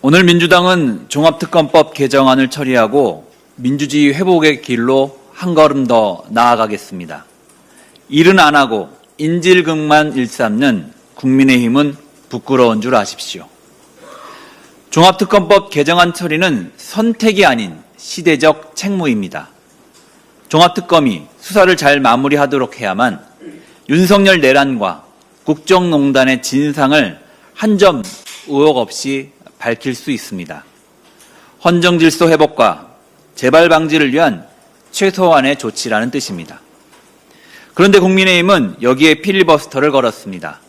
오늘 민주당은 종합특검법 개정안을 처리하고 민주주의 회복의 길로 한 걸음 더 나아가겠습니다. 일은 안 하고 인질극만 일삼는 국민의힘은 부끄러운 줄 아십시오. 종합특검법 개정안 처리는 선택이 아닌 시대적 책무입니다. 종합특검이 수사를 잘 마무리하도록 해야만 윤석열 내란과 국정농단의 진상을 한 점 의혹 없이 밝힐 수 있습니다. 헌정질서 회복과 재발 방지를 위한 최소한의 조치라는 뜻입니다. 그런데 국민의힘은 여기에 필리버스터를 걸었습니다.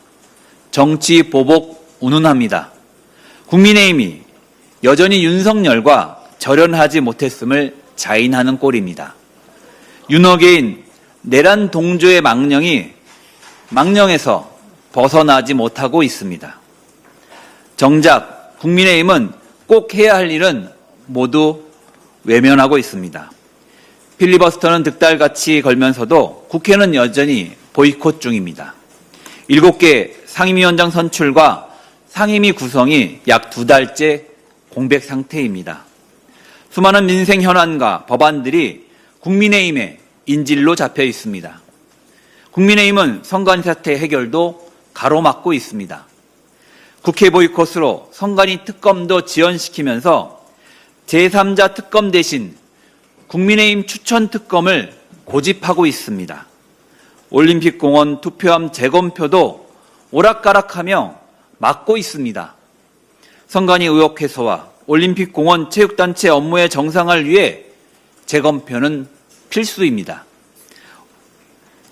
정치 보복 운운합니다. 국민의힘이 여전히 윤석열과 절연하지 못했음을 자인하는 꼴입니다. 윤어게인 내란 동조의 망령에서 벗어나지 못하고 있습니다. 정작 국민의힘은 꼭 해야 할 일은 모두 외면하고 있습니다. 필리버스터는 득달같이 걸면서도 국회는 여전히 보이콧 중입니다. 7개 상임위원장 선출과 상임위 구성이 약 2달째 공백 상태입니다. 수많은 민생 현안과 법안들이 국민의힘의 인질로 잡혀 있습니다. 국민의힘은 선관위 사태 해결도 가로막고 있습니다. 국회 보이콧으로 선관위 특검도 지연시키면서 제3자 특검 대신 국민의힘 추천 특검을 고집하고 있습니다. 올림픽공원 투표함 재검표도 오락가락하며 막고 있습니다. 선관위 의혹 해소와 올림픽공원 체육단체 업무의 정상화를 위해 재검표는 필수입니다.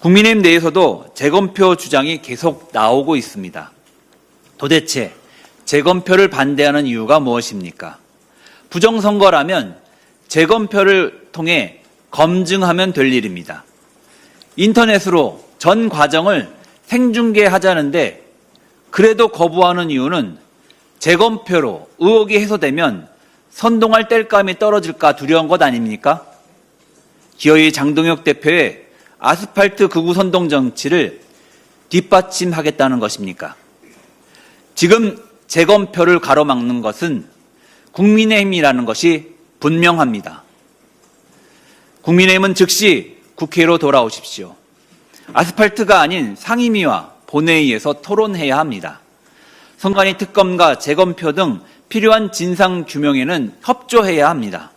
국민의힘 내에서도 재검표 주장이 계속 나오고 있습니다. 도대체 재검표를 반대하는 이유가 무엇입니까? 부정선거라면 재검표를 통해 검증하면 될 일입니다. 인터넷으로 전 과정을 생중계하자는데 그래도 거부하는 이유는 재검표로 의혹이 해소되면 선동할 땔감이 떨어질까 두려운 것 아닙니까? 기어이 장동혁 대표의 아스팔트 극우 선동 정치를 뒷받침하겠다는 것입니까? 지금 재검표를 가로막는 것은 국민의힘이라는 것이 분명합니다. 국민의힘은 즉시 국회로 돌아오십시오. 아스팔트가 아닌 상임위와 본회의에서 토론해야 합니다. 선관위 특검과 재검표 등 필요한 진상 규명에는 협조해야 합니다.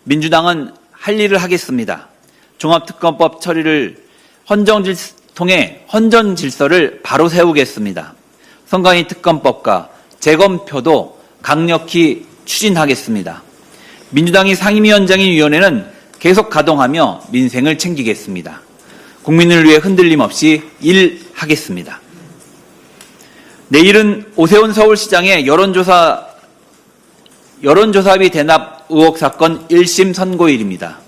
민주당은 할 일을 하겠습니다. 종합특검법 처리를 통해 헌정 질서를 바로 세우겠습니다. 선관위 특검법과 재검표도 강력히 추진하겠습니다. 민주당이 상임위원장인 위원회는 계속 가동하며 민생을 챙기겠습니다. 국민을 위해 흔들림 없이 일하겠습니다. 내일은 오세훈 서울시장의 여론조사비 대납 의혹 사건 1심 선고일입니다.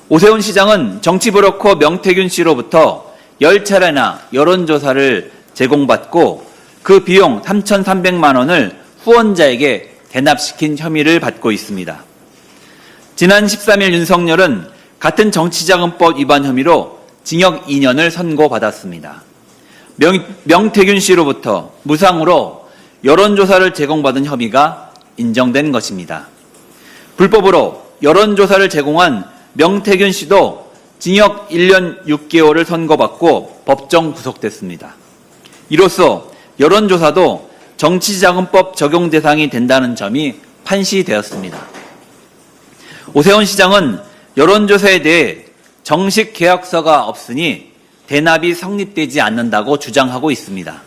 오세훈 시장은 정치브로커 명태균 씨로부터 10차례나 여론조사를 제공받고 그 비용 3,300만 원을 후원자에게 대납시킨 혐의를 받고 있습니다. 지난 13일 윤석열은 같은 정치자금법 위반 혐의로 징역 2년을 선고받았습니다. 명태균 씨로부터 무상으로 여론조사를 제공받은 혐의가 인정된 것입니다. 불법으로 여론조사를 제공한 명태균 씨도 징역 1년 6개월을 선고받고 법정 구속됐습니다. 이로써 여론조사도 정치자금법 적용 대상이 된다는 점이 판시되었습니다. 오세훈 시장은 여론조사에 대해 정식 계약서가 없으니 대납이 성립되지 않는다고 주장하고 있습니다.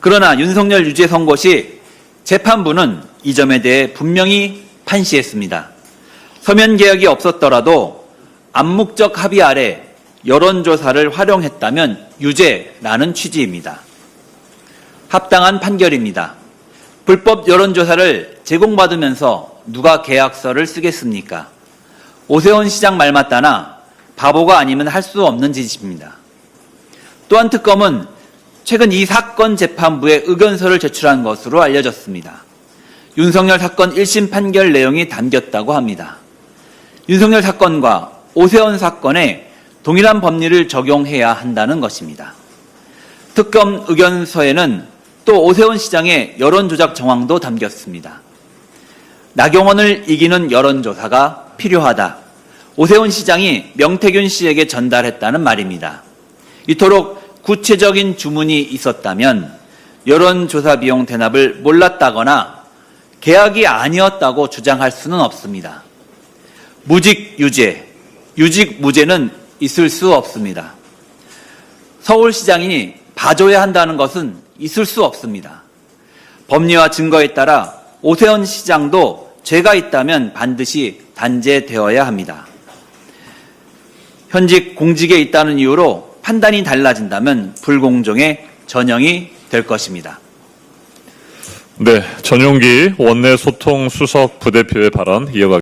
그러나 윤석열 유죄 선고 시 재판부는 이 점에 대해 분명히 판시했습니다. 서면 계약이 없었더라도 암묵적 합의 아래 여론조사를 활용했다면 유죄라는 취지입니다. 합당한 판결입니다. 불법 여론조사를 제공받으면서 누가 계약서를 쓰겠습니까? 오세훈 시장 말 맞다나 바보가 아니면 할 수 없는 짓입니다. 또한 특검은 최근 이 사건 재판부에 의견서를 제출한 것으로 알려졌습니다. 윤석열 사건 1심 판결 내용이 담겼다고 합니다. 윤석열 사건과 오세훈 사건에 동일한 법리를 적용해야 한다는 것입니다. 특검 의견서에는 또 오세훈 시장의 여론조작 정황도 담겼습니다. 나경원을 이기는 여론조사가 필요하다. 오세훈 시장이 명태균 씨에게 전달했다는 말입니다. 이토록 구체적인 주문이 있었다면 여론조사 비용 대납을 몰랐다거나 계약이 아니었다고 주장할 수는 없습니다. 무직 유죄, 유직 무죄는 있을 수 없습니다. 서울시장이 봐줘야 한다는 것은 있을 수 없습니다. 법리와 증거에 따라 오세훈 시장도 죄가 있다면 반드시 단죄되어야 합니다. 현직 공직에 있다는 이유로 판단이 달라진다면 불공정의 전형이 될 것입니다. 네, 전용기 원내 소통 수석 부대표의 발언 이어가겠습니다.